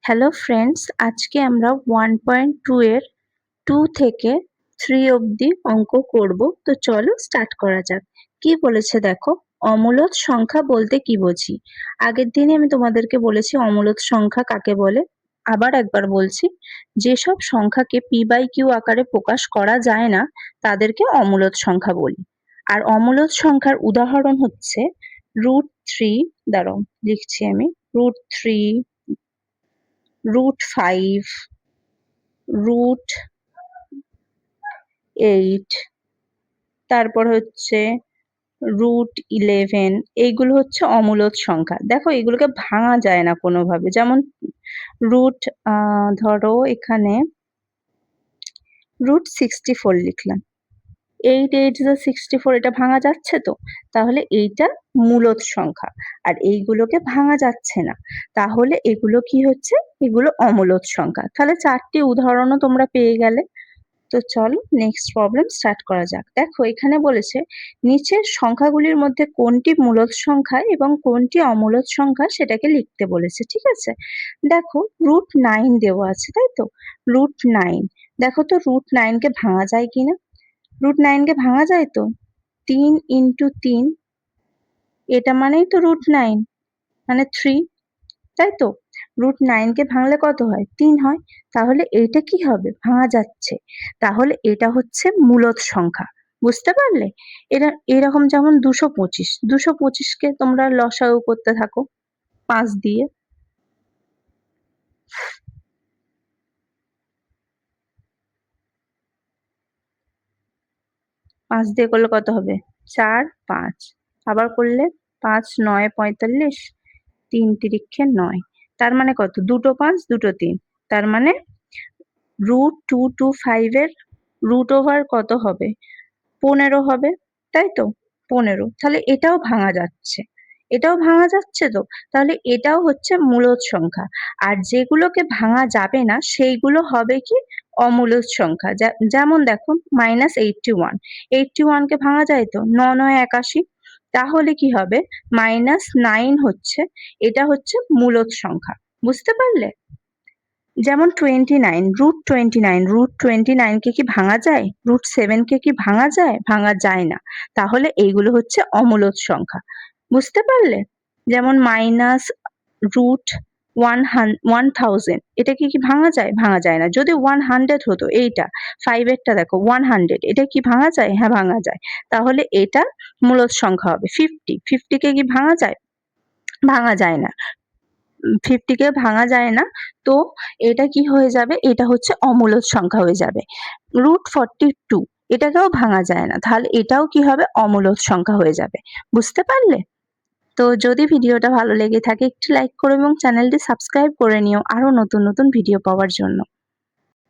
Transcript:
Hello friends, আজকে আমরা 1.2 এর 2 থেকে 3 অবধি অঙ্ক করব। তো চলো স্টার্ট করা যাক। কি বলেছে দেখো, অমূলদ সংখ্যা বলতে কি বুঝি। আগের দিনে আমি তোমাদেরকে বলেছি অমূলদ সংখ্যা কাকে বলে। আবার একবার বলছি, যেসব সংখ্যাকে p/q আকারে প্রকাশ করা যায় না তাদেরকে অমূলদ সংখ্যা বলি। আর অমূলদ সংখ্যার উদাহরণ হচ্ছে √3, দাঁড়াও লিখছি আমি, √3, √5, √8, তারপর হচ্ছে √11। এইগুলো হচ্ছে অমূলদ সংখ্যা। দেখো এগুলোকে ভাঙা যায় না কোনোভাবে। যেমন রুট, ধরো এখানে √64 লিখলাম, 8 8 64, এটা ভাঙা যাচ্ছে তো, তাহলে এইটা মূলদ সংখ্যা। আর এইগুলোকে ভাঙা যাচ্ছে না, তাহলে এগুলো কি হচ্ছে, এগুলো অমূলদ সংখ্যা। তাহলে 4টি উদাহরণও তোমরা পেয়ে গেলে। তো চলো নেক্সট প্রবলেম স্টার্ট করা যাক। দেখো এখানে বলেছে নিচের সংখ্যাগুলির মধ্যে কোনটি মূলদ সংখ্যা এবং কোনটি অমূলদ সংখ্যা সেটাকে লিখতে বলেছে। ঠিক আছে, দেখো √9 দেওয়া আছে, তাই তো। √9, দেখো তো √9 কে ভাঙা যায় কিনা। √9 কে ভাঙা যায় তো, 3 × 3, এটা মানেই তো √9, মানে 3, তাই তো। √9 কে ভাঙলে কত হয়, 3 হয়। তাহলে এইটা কি হবে, ভাঙা যাচ্ছে। তাহলে এটা হচ্ছে মূলদ সংখ্যা। বুঝতে পারলে। এটা এরকম যেমন 225 কে তোমরা লসাগু করতে থাকো 5 দিয়ে। 5 দিয়ে করলে কত হবে, 4 5, আবার করলে 5 9 45, 3 তিরিক্ষে 9, তার মানে কত, দুটো 5 দুটো 3, তার মানে √225 এর √ওভার কত হবে, 15 হবে, তাই তো, 15। তাহলে এটাও ভাঙা যাচ্ছে, এটাও ভাঙা যাচ্ছে তো, তাহলে এটাও হচ্ছে মূলদ সংখ্যা। আর যেগুলোকে ভাঙা যাবে না সেইগুলো হবে কি, অমূলদ সংখ্যা। যেমন দেখো -81, 81 কে ভাঙা যায় তো, 9 9 81, তাহলে কি হবে, -9 হচ্ছে, এটা হচ্ছে মূলদ সংখ্যা। বুঝতে পারলে। যেমন 29, √29 কে কি ভাঙা যায়, √7 কে কি ভাঙা যায়, ভাঙা যায় না। তাহলে এইগুলো হচ্ছে অমূলদ সংখ্যা। বুঝতে পারলে। যেমন -√1000, এটাকে কি ভাঙা যায়, ভাঙা যায় না। যদি 100 হতো, এইটা 5 এরটা দেখো 100, এটা কি ভাঙা যায়, হ্যাঁ ভাঙা যায়। তাহলে এটা মূলদ সংখ্যা হবে। 50 কে কি ভাঙা যায়, ভাঙা যায় না। 50 কে ভাঙা যায় না, তো এটা কি হয়ে যাবে, এটা হচ্ছে অমূলদ সংখ্যা হয়ে যাবে। √42, এটাকেও ভাঙা যায় না, তাহলে এটাও কি হবে, অমূলদ সংখ্যা হয়ে যাবে। বুঝতে পারলে। তো যদি ভিডিওটা ভালো লেগে থাকে একটু লাইক করো এবং চ্যানেলটি সাবস্ক্রাইব করে নিও আরো নতুন নতুন ভিডিও পাওয়ার জন্য।